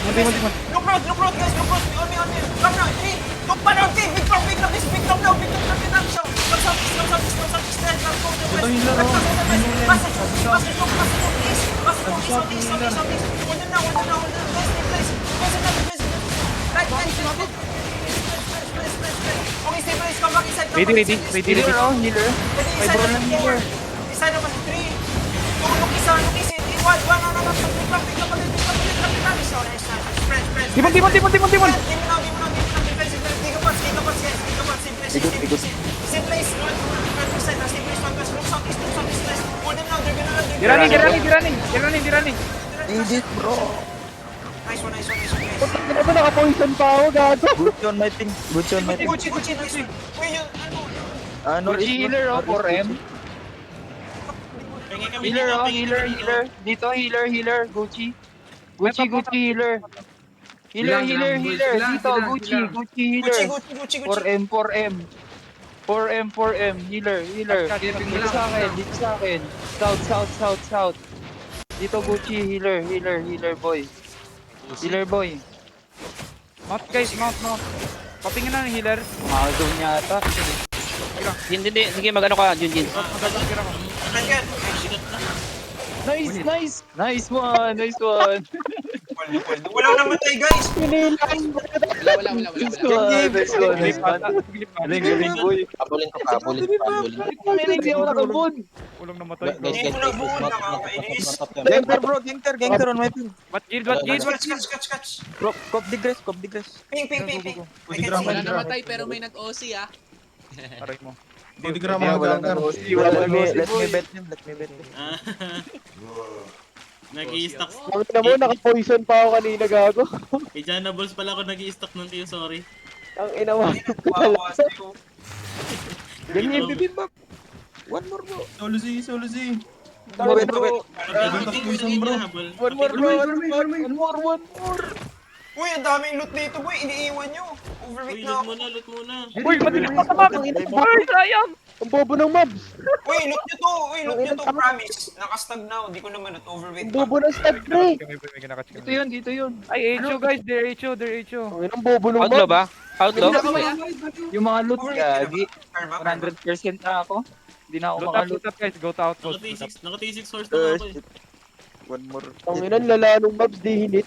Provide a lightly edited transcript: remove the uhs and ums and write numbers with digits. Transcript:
Look road, guys, look road. On me. Come now. Hey, look pa now, team. Big drop, this big drop now. Big drop now. Show. Come southeast. Let's go to the west. Pass it, east. Hold them now. Place. Right. Okay, stay place. Come back inside. Ready. Healer, healer. May bro ng healer. Inside of us, 3. Look isa. One. Big drop. Friends. Timon. Give me now. Defensive. Take a pass, guys. Same place. One side. Same place. One pass. Look southeast. Guys. Hold them now. They're gonna Di running. Indeed, bro. Nice one, guys. Ito naka-poison pa ako, gago. Good on my ping. Gucci, nice one. Wait, yun, ano? Gucci healer, 4M. Healer. Dito, healer. Gucci healer. Healer. Dito, Gucci healer. Gucci. 4M. Healer. Dito sa akin. South. Dito, Gucci, healer boy. Mount guys, mount. Papingin na ng healer. Zone yata. Hindi. Sige, magano ka, Junjin. Nice one. Wala naman tayo, guys. Wala. Nice one. Galing, boy. Habulin ko pa. Hindi ako nakabun. Ulang namatay. Hindi ko na buo na kakainis. Gangster, bro. Gangster on my ping. What guild? Catch. Bro, cop the grass. Ping. Wala namatay pero may nag-OC ah. Aray mo. Hindi ka Yeah, wala na. Let me bet him. Nag-i-stock. Ang mo, naka-poison pa ako kanina, gago. Kay Jana Balls pala ako nag-i-stock ng tiyo, sorry. Ang inawa. Wawa sa'yo. Ganyan, bibimba. One more, bro. Solo Z. Wait, bro. One more. Uy, ang daming loot dito, boy. Iniiwan nyo. Overweight na ako. Loot muna. Uy, matilis pa sa map! Uy, sayang! Ang bobo ng mobs. Uy, loot nyo to. Promise. Nakastag na. Hindi ko naman overweight Ang pa. bobo ng stag, pre. Dito yun. Ay, HO guys, they're HO. Ang bobo ng Outlaw mobs. ba? Outlaw? Yung mga loot, gagi. Karma. 100% na ako. Hindi na ako Loot up guys, go to outpost. Naka T6 source na ako eh. One more. Ang inan, lala ng mobs, di hinit.